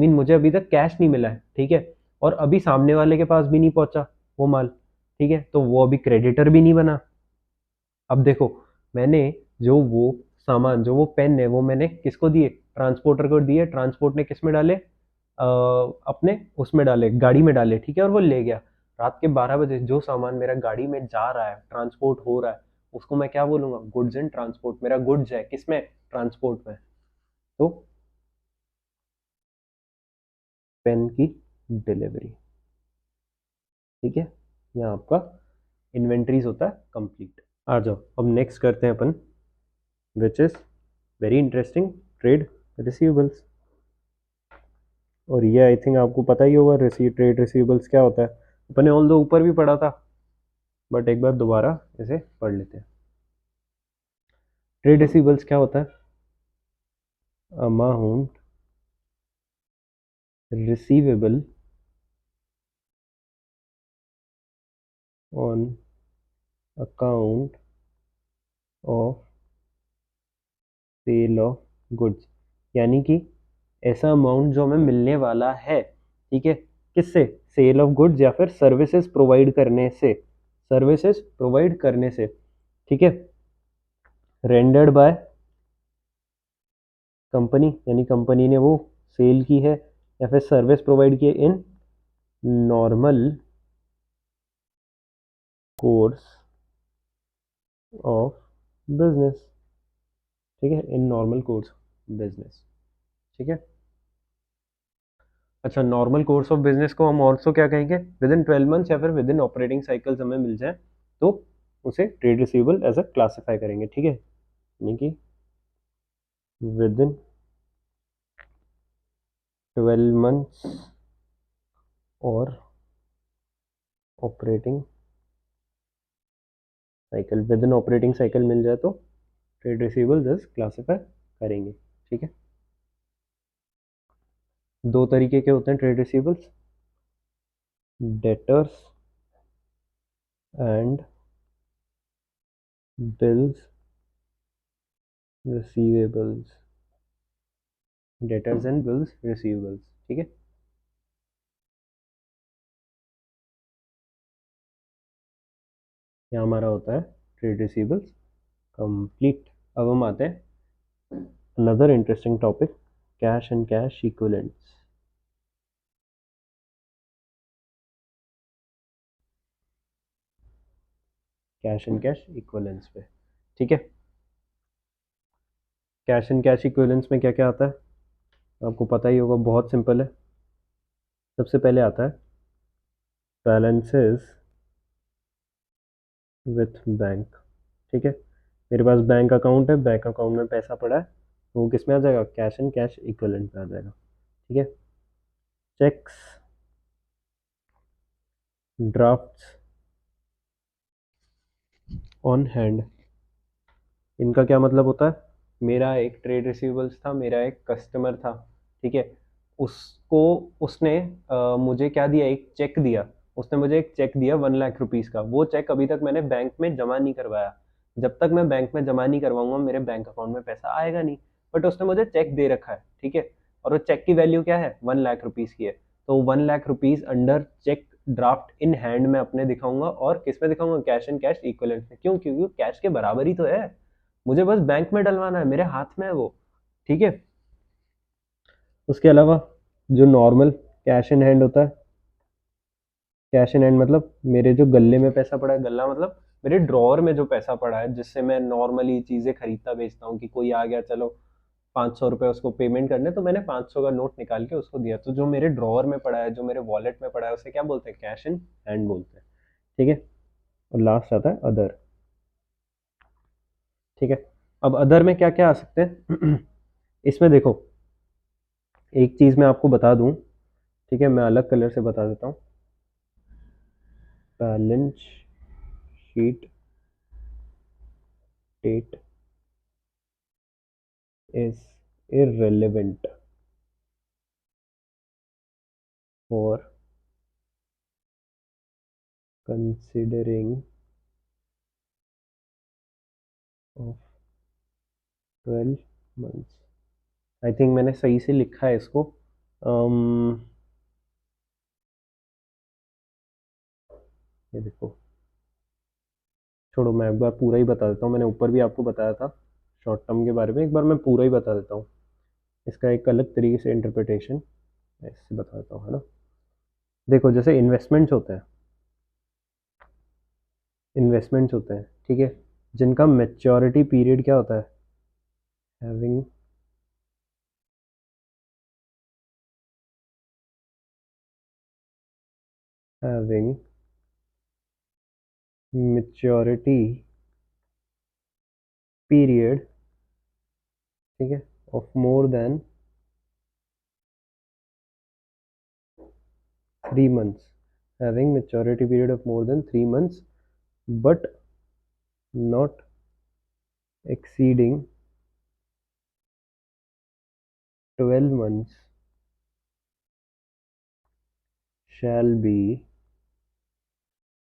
मुझे अभी तक कैश नहीं मिला है, ठीक है। और अभी सामने वाले के पास भी नहीं पहुंचा वो माल, ठीक है, तो वो अभी क्रेडिटर भी नहीं बना। अब देखो, मैंने जो वो सामान, जो वो पेन है, वो मैंने किसको दिए, ट्रांसपोर्टर को दिए, ट्रांसपोर्ट ने किस में डाले, अपने उसमें डाले, गाड़ी में डाले, ठीक है, और वो ले गया। रात के 12 बजे जो सामान मेरा गाड़ी में जा रहा है, ट्रांसपोर्ट हो रहा है, उसको मैं क्या बोलूंगा, गुड्स एंड ट्रांसपोर्ट, मेरा गुड्स है किसमें, ट्रांसपोर्ट में। तो पेन की डिलीवरी, ठीक है, यहाँ आपका इन्वेंट्रीज होता है कंप्लीट। आ जाओ अब नेक्स्ट करते हैं अपन, which is very interesting, trade receivables. और ये आई थिंक आपको पता ही होगा, ट्रेड रिसीवेबल्स क्या होता है, अपने ऑल दो ऊपर भी पढ़ा था, बट एक बार दोबारा इसे पढ़ लेते हैं। ट्रेड रिसीवेबल्स क्या होता है, amount receivable on account of sale of goods, यानी कि ऐसा अमाउंट जो हमें मिलने वाला है, ठीक है, किससे, सेल ऑफ गुड्स या फिर सर्विसेज प्रोवाइड करने से, सर्विसेज प्रोवाइड करने से, ठीक है, रेंडर्ड बाय कंपनी, यानी कंपनी ने वो सेल की है या फिर सर्विस प्रोवाइड की है, in normal course of business, ठीक है, इन नॉर्मल कोर्स बिजनेस, ठीक है। अच्छा, नॉर्मल कोर्स ऑफ बिजनेस को हम ऑल्सो क्या कहेंगे, विद इन 12 मंथ्स या फिर विद इन ऑपरेटिंग साइकिल्स हमें मिल जाए तो उसे trade receivable as a classify करेंगे, ठीक है, यानी कि विद इन 12 मंथ्स और operating cycle, within operating cycle मिल जाए तो ट्रेड रिसीवेबल एज क्लासिफाई करेंगे, ठीक है। दो तरीके के होते हैं trade receivables, debtors and bills receivables, debtors and bills receivables, ठीक है। यहाँ हमारा होता है ट्रेड रिसीवेबल्स कंप्लीट। अब हम आते हैं another interesting topic, cash and cash equivalents. Cash and cash equivalence पे। ठीक है, कैश एंड कैश इक्विवेलेंस में क्या क्या आता है आपको पता ही होगा, बहुत सिंपल है। सबसे पहले आता है बैलेंसेस विथ बैंक। ठीक है, मेरे पास बैंक अकाउंट है, बैंक अकाउंट में पैसा पड़ा है, तो वो किस में आ जाएगा, कैश एंड कैश इक्विवेलेंट में आ जाएगा। ठीक है, चेक्स, ड्राफ्ट्स ऑन हैंड, इनका क्या मतलब होता है, मेरा एक ट्रेड रिसीवेबल्स था, मेरा एक कस्टमर था। ठीक है, उसको उसने मुझे क्या दिया, एक चेक दिया। उसने मुझे एक चेक दिया 1 लाख रुपीस का। वो चेक अभी तक मैंने बैंक में जमा नहीं करवाया। जब तक मैं बैंक में जमा नहीं करवाऊंगा मेरे बैंक अकाउंट में पैसा आएगा नहीं। बट उसने मुझे चेक दे रखा है। ठीक है, और वो चेक की वैल्यू क्या है, 1 लाख रुपीस की है। तो 1 lakh rupees under cheque draft in hand में अपने दिखाऊंगा, और किस में दिखाऊंगा, कैश एंड कैश इक्विवेलेंट में। क्यों, क्योंकि कैश के बराबर ही तो है, मुझे बस बैंक में डलवाना है, मेरे हाथ में है वो। ठीक है, उसके अलावा जो नॉर्मल कैश इन हैंड होता है, कैश इन हैंड मतलब मेरे जो गले में पैसा पड़ा है, गला मतलब मेरे ड्रॉअर में जो पैसा पड़ा है, जिससे मैं नॉर्मली चीज़ें खरीदता बेचता हूँ, कि कोई आ गया चलो 500 रुपये उसको पेमेंट करने, तो मैंने 500 का नोट निकाल के उसको दिया। तो जो मेरे ड्रॉअर में पड़ा है, जो मेरे वॉलेट में पड़ा है, उसे क्या बोलते हैं, कैश इन हैंड बोलते हैं। ठीक है, और लास्ट आता है अदर। ठीक है, अब अदर में क्या क्या आ सकते हैं इसमें देखो, एक चीज़ मैं आपको बता दूं। ठीक है, मैं अलग कलर से बता देता हूँ। Balance sheet date is irrelevant for considering of 12 months। I think मैंने सही से लिखा है इसको। ये देखो, छोड़ो, मैं एक बार पूरा ही बता देता हूँ। मैंने ऊपर भी आपको बताया था शॉर्ट टर्म के बारे में, एक बार मैं पूरा ही बता देता हूँ। इसका एक अलग तरीके से इंटरप्रिटेशन मैं इससे बता देता हूँ, है ना। देखो, जैसे इन्वेस्टमेंट्स होते हैं, ठीक है, जिनका मेच्योरिटी पीरियड क्या होता है, हैविंग हैविंग मेच्योरिटी पीरियड, ठीक है, of more than 3 months, having maturity period of more than 3 months, but not exceeding 12 months, shall be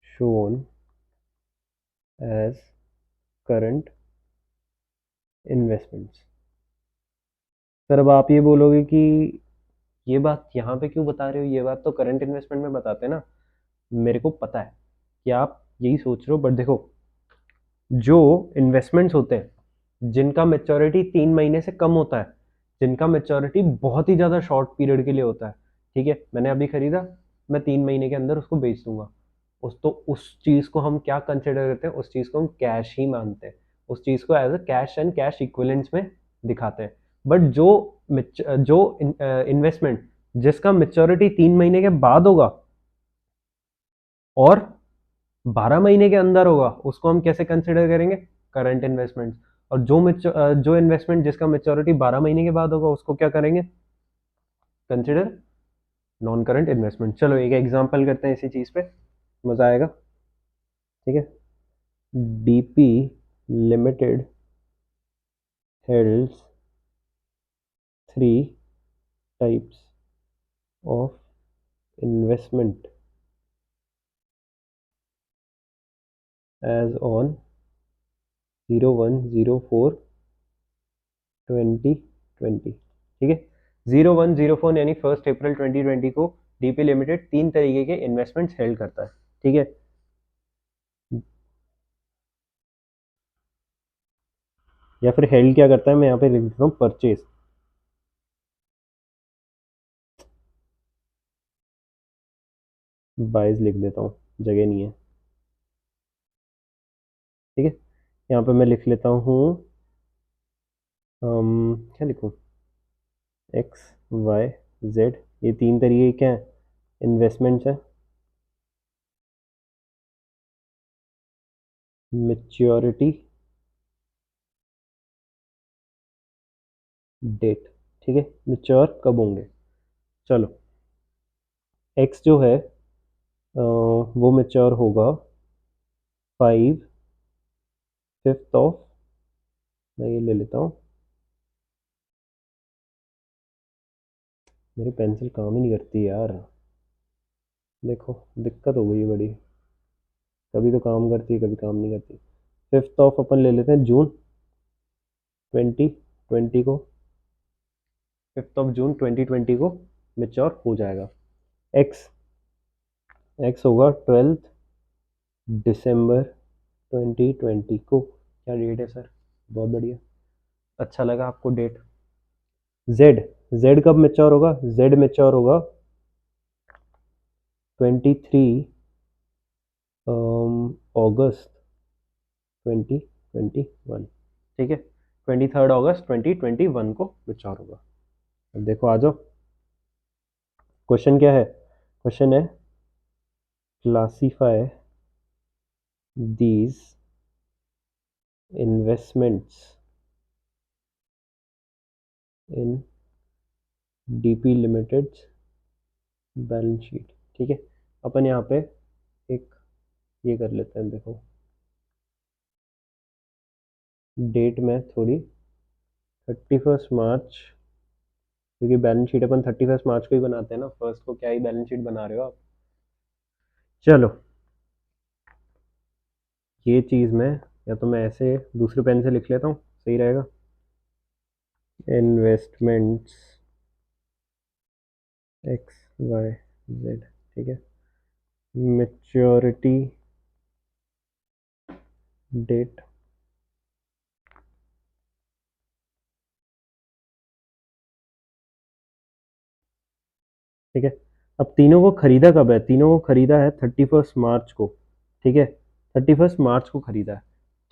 shown as current investments। Sir अब आप ये बोलोगे कि ये बात यहाँ पे क्यों बता रहे हो, ये बात तो करंट इन्वेस्टमेंट में बताते हैं ना। मेरे को पता है कि आप यही सोच रहे हो, बट देखो, जो इन्वेस्टमेंट्स होते हैं जिनका मेच्योरिटी 3 महीने से कम होता है, जिनका मेच्योरिटी बहुत ही ज़्यादा शॉर्ट पीरियड के लिए होता है, ठीक है, मैंने अभी खरीदा, मैं 3 महीने के अंदर उसको बेच दूंगा। उस चीज़ को हम क्या कंसिडर करते हैं, उस चीज़ को हम कैश ही मानते हैं। उस चीज़ को as a cash and cash equivalents में दिखाते हैं। बट जो इन्वेस्टमेंट जिसका मेच्योरिटी 3 महीने के बाद होगा और 12 महीने के अंदर होगा, उसको हम कैसे कंसिडर करेंगे, करंट इन्वेस्टमेंट। और जो इन्वेस्टमेंट जिसका मेच्योरिटी 12 महीने के बाद होगा, उसको क्या करेंगे, कंसिडर नॉन करंट इन्वेस्टमेंट। चलो एक एग्जांपल करते हैं इसी चीज़ पे, मज़ा आएगा। ठीक है, DP limited holds 3 types of investment as on 01/04/2020। ठीक है, 01/04 यानी 1 अप्रैल 2020 को डीपी लिमिटेड 3 तरीके के इन्वेस्टमेंट्स हेल्ड करता है। ठीक है, या फिर हेल्ड क्या करता है, मैं यहाँ पे लिख देता हूँ परचेज। बाइज लिख देता हूँ, जगह नहीं है। ठीक है, यहाँ पे मैं लिख लेता हूँ क्या लिखूँ, एक्स वाई जेड, ये तीन तरीके क्या है, इन्वेस्टमेंट्स है। मेच्योरिटी डेट, ठीक है, मेच्योर कब होंगे। चलो, एक्स जो है वो मेच्योर होगा 5/5 मैं ये ले लेता हूँ, मेरी पेंसिल काम ही नहीं करती यार, देखो दिक्कत हो गई है बड़ी, कभी तो काम करती है कभी काम नहीं करती। 5 अपन ले लेते हैं जून 2020 को, 5 जून 2020 को मेच्योर हो जाएगा। एक्स एक्स होगा 12 दिसंबर 2020 को। क्या डेट है सर, बहुत बढ़िया, अच्छा लगा आपको डेट। जेड जेड कब मेच्योर होगा, जेड मेच्योर होगा 23 अगस्त 2021, ठीक है, 23 अगस्त 2021 को मेच्योर होगा। अब देखो आ जाओ, क्वेश्चन क्या है, क्वेश्चन है classify these investments in DP limited balance sheet, ठीक है। अपन यहाँ पे एक ये कर लेते हैं, देखो डेट में थोड़ी 31 मार्च, क्योंकि बैलेंस शीट अपन 31 मार्च को ही बनाते हैं ना, फर्स्ट को क्या ही बैलेंस शीट बना रहे हो आप। चलो, ये चीज़ मैं या तो मैं ऐसे दूसरे पेन से लिख लेता हूँ, सही रहेगा। इन्वेस्टमेंट्स एक्स वाई जेड, ठीक है, मेच्योरिटी डेट, ठीक है। अब तीनों को खरीदा कब है, तीनों को खरीदा है 31 मार्च को, ठीक है, 31 मार्च को खरीदा है,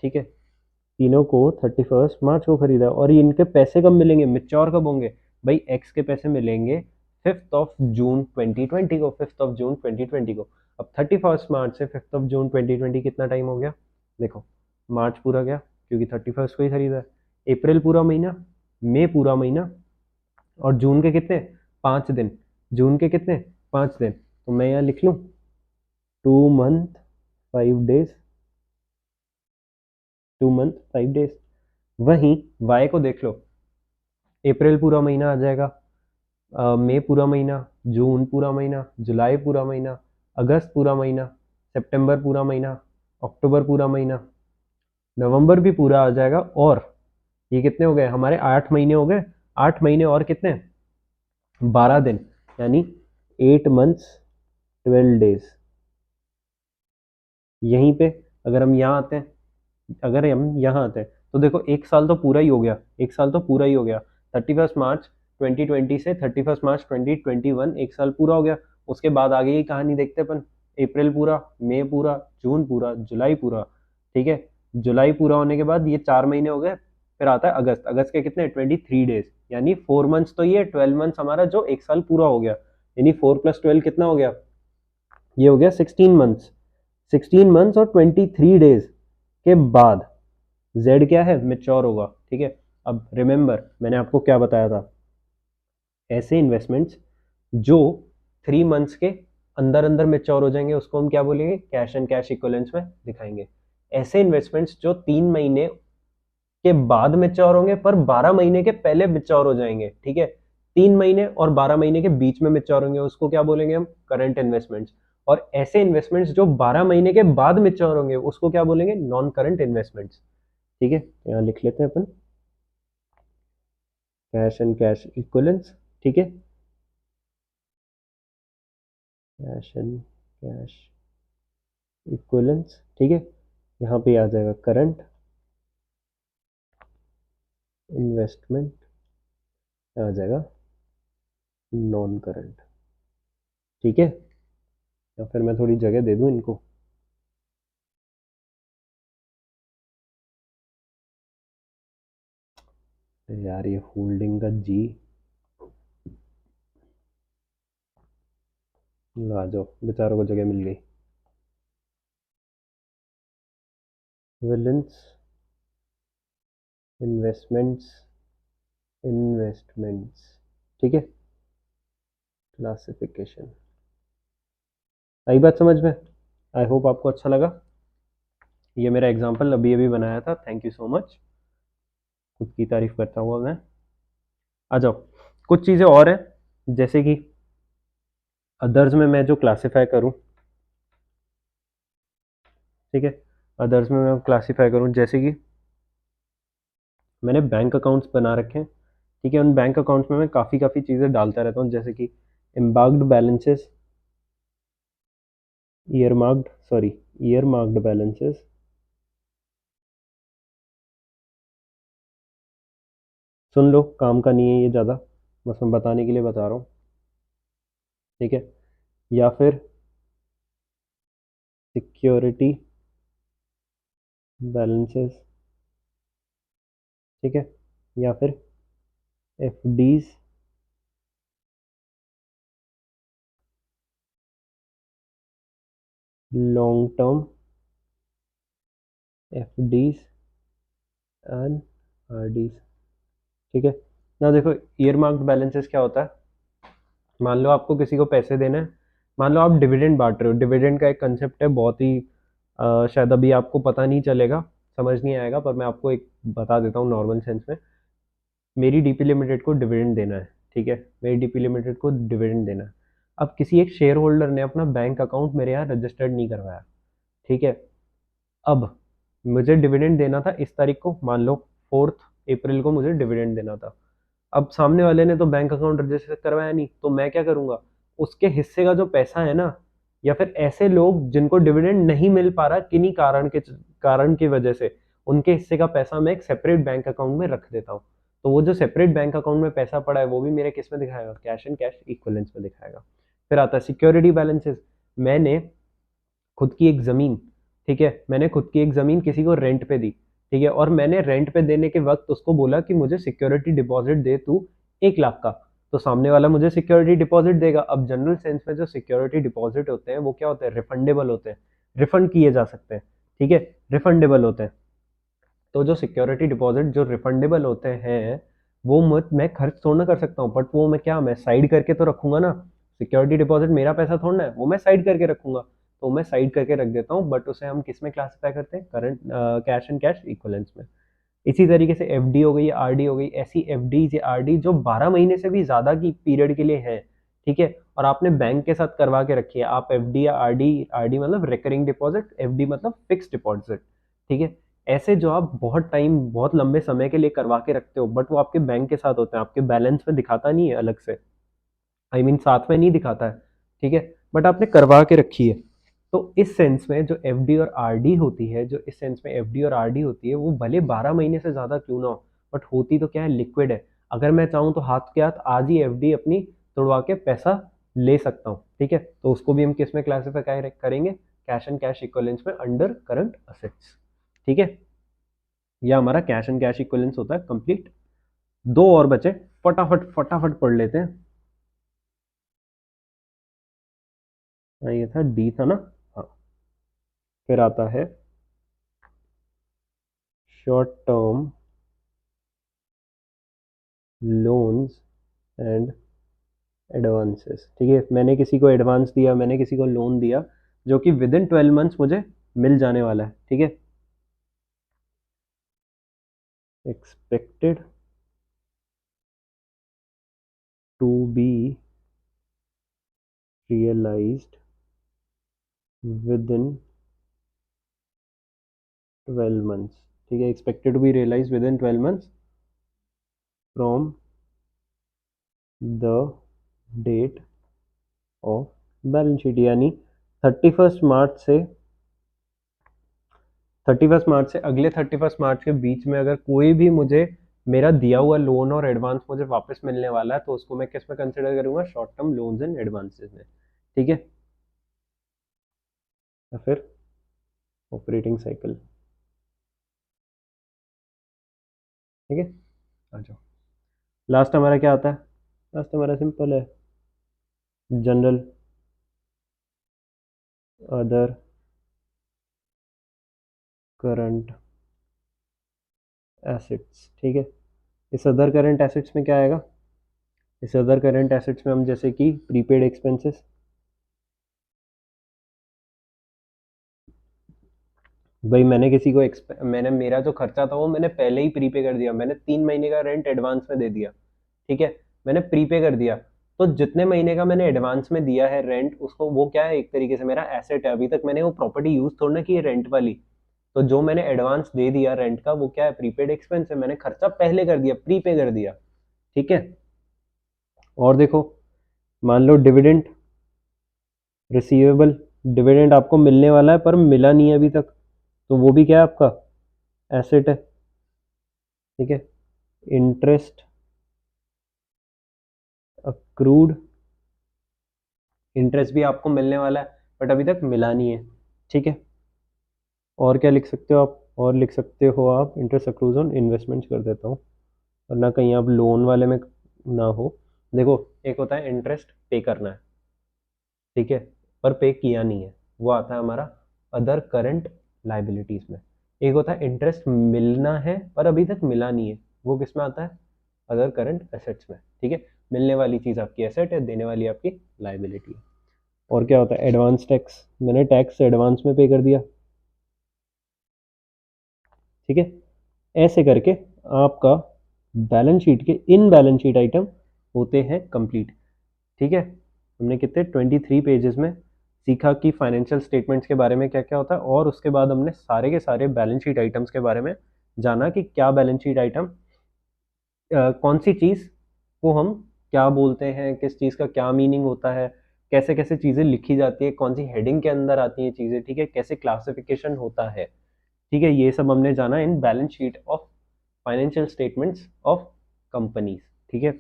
ठीक है, तीनों को 31 मार्च को खरीदा, और ये इनके पैसे कब मिलेंगे, मेच्योर कब होंगे, भाई एक्स के पैसे मिलेंगे 5 जून 2020 को, 5 जून 2020 को। अब 31 मार्च से 5 जून 2020 कितना टाइम हो गया, देखो मार्च पूरा गया क्योंकि 31 को ही खरीदा है, अप्रैल पूरा महीना, मई पूरा महीना, और जून के कितने, 5 दिन, जून के कितने, 5 दिन, तो मैं यहाँ लिख लूँ 2 मंथ 5 डेज, 2 मंथ 5 डेज। वहीं वाई को देख लो, अप्रैल पूरा महीना आ जाएगा, मई पूरा महीना, जून पूरा महीना, जुलाई पूरा महीना, अगस्त पूरा महीना, सितंबर पूरा महीना, अक्टूबर पूरा महीना, नवंबर भी पूरा आ जाएगा, और ये कितने हो गए हमारे, 8 महीने हो गए, 8 महीने और कितने, 12 दिन, यानी 8 मंथ्स 12 डेज। यहीं पे अगर हम यहाँ आते हैं, अगर हम यहाँ आते हैं तो देखो एक साल तो पूरा ही हो गया, एक साल तो पूरा ही हो गया, 31 मार्च 2020 से 31 मार्च 2021, एक साल पूरा हो गया। उसके बाद आगे की कहानी देखते हैं अपन, अप्रैल पूरा, मई पूरा, जून पूरा, जुलाई पूरा, ठीक है, जुलाई पूरा होने के बाद ये 4 महीने हो गए, फिर आता है अगस्त, अगस्त के कितने 23 डेज, यानी 4 मंथ्स तो ये 12 मंथ्स हमारा जो एक साल पूरा हो गया, यानी 4 + 12 कितना हो गया, ये हो गया 16 मंथ्स, 16 मंथ्स और 23 डेज के बाद जेड क्या है, मेच्योर होगा, ठीक है। अब रिमेंबर मैंने आपको क्या बताया था, ऐसे इन्वेस्टमेंट्स जो 3 मंथ्स के अंदर अंदर मेच्योर हो जाएंगे उसको हम क्या बोलेंगे, कैश एंड कैश इक्विवेलेंट्स में दिखाएंगे। ऐसे इन्वेस्टमेंट्स जो 3 महीने के बाद मेच्योर होंगे पर 12 महीने के पहले मेच्योर हो जाएंगे, ठीक है, 3 महीने और 12 महीने के बीच में मेच्योर होंगे उसको क्या बोलेंगे हम, करंट इन्वेस्टमेंट्स। और ऐसे इन्वेस्टमेंट्स जो 12 महीने के बाद मेच्योर होंगे उसको क्या बोलेंगे, नॉन करंट इन्वेस्टमेंट्स, ठीक है। तो यहाँ लिख लेते हैं अपन कैश एंड कैश इक्विवेलेंट्स, ठीक है, कैश एंड कैश इक्विवेलेंट्स, ठीक है। यहाँ पे आ जाएगा करंट इन्वेस्टमेंट, आ जाएगा नॉन करंट, ठीक है। या फिर मैं थोड़ी जगह दे दूँ इनको, यार ये होल्डिंग का जी, आ जाओ, बेचारों को जगह मिल गई। विलेंस, इन्वेस्टमेंट्स, इन्वेस्टमेंट्स, ठीक है। क्लासिफिकेशन, आई बात समझ में? आई होप आपको अच्छा लगा। ये मेरा एग्जाम्पल अभी अभी बनाया था, थैंक यू सो मच, खुद की तारीफ करता हुआ मैं। आ जाओ, कुछ चीज़ें और हैं, जैसे कि अदर्स में मैं जो क्लासीफाई करूं, ठीक है। अदर्स में मैं क्लासीफाई करूं, जैसे कि मैंने बैंक अकाउंट्स बना रखे हैं, ठीक है। उन बैंक अकाउंट्स में मैं काफ़ी काफ़ी चीज़ें डालता रहता हूँ, जैसे कि embarked balances, earmarked balances, सुन लो, काम का नहीं है ये ज़्यादा, बस मैं बताने के लिए बता रहा हूँ, ठीक है। या फिर सिक्योरिटी बैलेंसेस, ठीक है। या फिर FDs, long term FDs and RDs, ठीक है ना। देखो, ईयर मार्क्ड बैलेंसेस क्या होता है, मान लो आपको किसी को पैसे देने हैं, मान लो आप डिविडेंड बांट रहे हो। डिविडेंड का एक कंसेप्ट है, बहुत ही शायद अभी आपको पता नहीं चलेगा, समझ नहीं आएगा, पर मैं आपको एक बता देता हूँ नॉर्मल सेंस में। मेरी डीपी लिमिटेड को डिविडेंड देना है, ठीक है, मेरी डीपी लिमिटेड को डिविडेंड देना है। अब किसी एक शेयर होल्डर ने अपना बैंक अकाउंट मेरे यहाँ रजिस्टर्ड नहीं करवाया, ठीक है। अब मुझे डिविडेंड देना था इस तारीख को, मान लो 4 अप्रैल को मुझे डिविडेंड देना था। अब सामने वाले ने तो बैंक अकाउंट रजिस्टर करवाया नहीं, तो मैं क्या करूंगा, उसके हिस्से का जो पैसा है ना, या फिर ऐसे लोग जिनको डिविडेंड नहीं मिल पा रहा किन्हीं कारण की वजह से, उनके हिस्से का पैसा मैं एक सेपरेट बैंक अकाउंट में रख देता हूँ। तो वो जो सेपरेट बैंक अकाउंट में पैसा पड़ा है, वो भी मेरे किस में दिखाएगा, कैश एंड कैश इक्विवेलेंस में दिखाएगा। फिर आता है सिक्योरिटी बैलेंसेस। मैंने खुद की एक ज़मीन, ठीक है, मैंने खुद की एक ज़मीन किसी को रेंट पे दी, ठीक है, और मैंने रेंट पे देने के वक्त उसको बोला कि मुझे सिक्योरिटी डिपॉजिट दे तू 1 लाख का। तो सामने वाला मुझे सिक्योरिटी डिपॉजिट देगा। अब जनरल सेंस में जो सिक्योरिटी डिपॉजिट होते हैं वो क्या होते हैं, रिफंडेबल होते हैं, रिफंड किए जा सकते हैं, ठीक है, रिफंडेबल होते हैं। तो जो सिक्योरिटी डिपॉजिट जो रिफंडेबल होते हैं, वो मत मैं खर्च थोड़ा ना कर सकता हूँ, बट वो मैं क्या, मैं साइड करके तो रखूंगा ना। सिक्योरिटी डिपॉजिट मेरा पैसा थोड़ा ना है, वो मैं साइड करके रखूंगा। तो मैं साइड करके रख देता हूँ, बट उसे हम किस में क्लासिफाई करते हैं, current cash and cash equivalence में। इसी तरीके से एफडी हो गई, आरडी हो गई, ऐसी एफडी या आरडी जो 12 महीने से भी ज्यादा की पीरियड के लिए है, ठीक है, और आपने बैंक के साथ करवा के रखी है। आप एफडी या आरडी, आरडी मतलब रिकरिंग डिपॉजिट, एफडी मतलब फिक्स डिपॉजिट, ठीक है। ऐसे जो आप बहुत टाइम, बहुत लंबे समय के लिए करवा के रखते हो, बट वो आपके बैंक के साथ होते हैं, आपके बैलेंस में दिखाता नहीं है अलग से, आई मीन साथ में नहीं दिखाता है, ठीक है, बट आपने करवा के रखी है। तो इस सेंस में जो एफडी और आरडी होती है, जो इस सेंस में एफडी और आरडी होती है, वो भले 12 महीने से ज्यादा क्यों ना हो, बट होती तो क्या है, लिक्विड है। अगर मैं चाहूँ तो हाथ के हाथ आज ही एफडी अपनी तोड़वा के पैसा ले सकता हूँ, ठीक है। तो उसको भी हम किस में क्लासीफाई करेंगे, कैश एंड कैश इक्विवेलेंस में, अंडर करंट असेट्स, ठीक है। यह हमारा कैश एंड कैश इक्विवेलेंस होता है कंप्लीट। दो और बचे, फटाफट फटाफट पढ़ लेते हैं। ये था डी था ना, हाँ। फिर आता है short term loans and advances, ठीक है। मैंने किसी को एडवांस दिया, मैंने किसी को लोन दिया, जो कि विद इन 12 मंथ्स मुझे मिल जाने वाला है, ठीक है। Expected to be realized within 12 months, ठीक है। Expected to be realize within 12 months from the date of balance sheet, यानी 31 मार्च से 31 मार्च से अगले 31 मार्च के बीच में अगर कोई भी मुझे मेरा दिया हुआ लोन और एडवांस मुझे वापस मिलने वाला है, तो उसको मैं किस में कंसिडर करूंगा, short term loans and advances में, ठीक है। या फिर ऑपरेटिंग साइकिल, ठीक है। आ जाओ। लास्ट हमारा क्या आता है? लास्ट हमारा सिंपल है, जनरल अदर करंट एसेट्स। ठीक है, इस अदर करंट एसेट्स में क्या आएगा? इस अदर करंट एसेट्स में हम जैसे कि प्रीपेड एक्सपेंसेस, भाई मैंने किसी को मैंने मेरा जो खर्चा था वो मैंने पहले ही प्रीपे कर दिया, मैंने 3 महीने का रेंट एडवांस में दे दिया। ठीक है, मैंने प्रीपे कर दिया, तो जितने महीने का मैंने एडवांस में दिया है रेंट, उसको वो क्या है, एक तरीके से मेरा एसेट है। अभी तक मैंने वो प्रॉपर्टी यूज थोड़ा ना की है रेंट वाली, तो जो मैंने एडवांस दे दिया रेंट का वो क्या है, प्रीपेड एक्सपेंस है, मैंने खर्चा पहले कर दिया, प्रीपे कर दिया। ठीक है, और देखो, मान लो डिविडेंड रिसीवेबल, डिविडेंड आपको मिलने वाला है पर मिला नहीं है अभी तक, तो वो भी क्या है आपका, एसेट है। ठीक है, इंटरेस्ट अक्रूड, इंटरेस्ट भी आपको मिलने वाला है बट अभी तक मिला नहीं है। ठीक है, और क्या लिख सकते हो आप? और लिख सकते हो आप इंटरेस्ट अक्रूज ऑन इन्वेस्टमेंट्स कर देता हूँ, वरना कहीं आप लोन वाले में ना हो। देखो, एक होता है इंटरेस्ट पे करना है, ठीक है, पर पे किया नहीं है, वो आता है हमारा अदर करंट लाइबिलिटीज में। एक होता है इंटरेस्ट मिलना है पर अभी तक मिला नहीं है, वो किस में आता है, अदर करंट एसेट्स में। ठीक है, मिलने वाली चीज आपकी एसेट है, देने वाली आपकी लाइबिलिटी है। और क्या होता है, एडवांस टैक्स, मैंने टैक्स एडवांस में पे कर दिया। ठीक है, ऐसे करके आपका बैलेंस शीट के इन बैलेंस शीट आइटम होते हैं कंप्लीट। ठीक है, हमने कितने 23 पेजेस में सीखा कि फाइनेंशियल स्टेटमेंट्स के बारे में क्या क्या होता है, और उसके बाद हमने सारे के सारे बैलेंस शीट आइटम्स के बारे में जाना कि क्या बैलेंस शीट आइटम, कौन सी चीज़ को हम क्या बोलते हैं, किस चीज़ का क्या मीनिंग होता है, कैसे कैसे चीज़ें लिखी जाती है, कौन सी हेडिंग के अंदर आती हैं चीज़ें। ठीक है, कैसे क्लासिफिकेशन होता है। ठीक है, ये सब हमने जाना in balance sheet of financial statements of companies. ठीक है,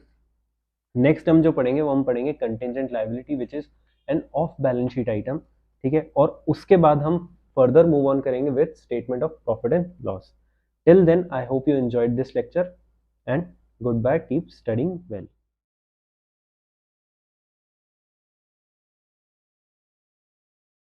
नेक्स्ट हम जो पढ़ेंगे वो हम पढ़ेंगे contingent liability which is an off balance sheet item. ठीक है, और उसके बाद हम फर्दर मूव ऑन करेंगे with statement of profit and loss. Till then I hope you enjoyed this lecture and good bye, keep studying well.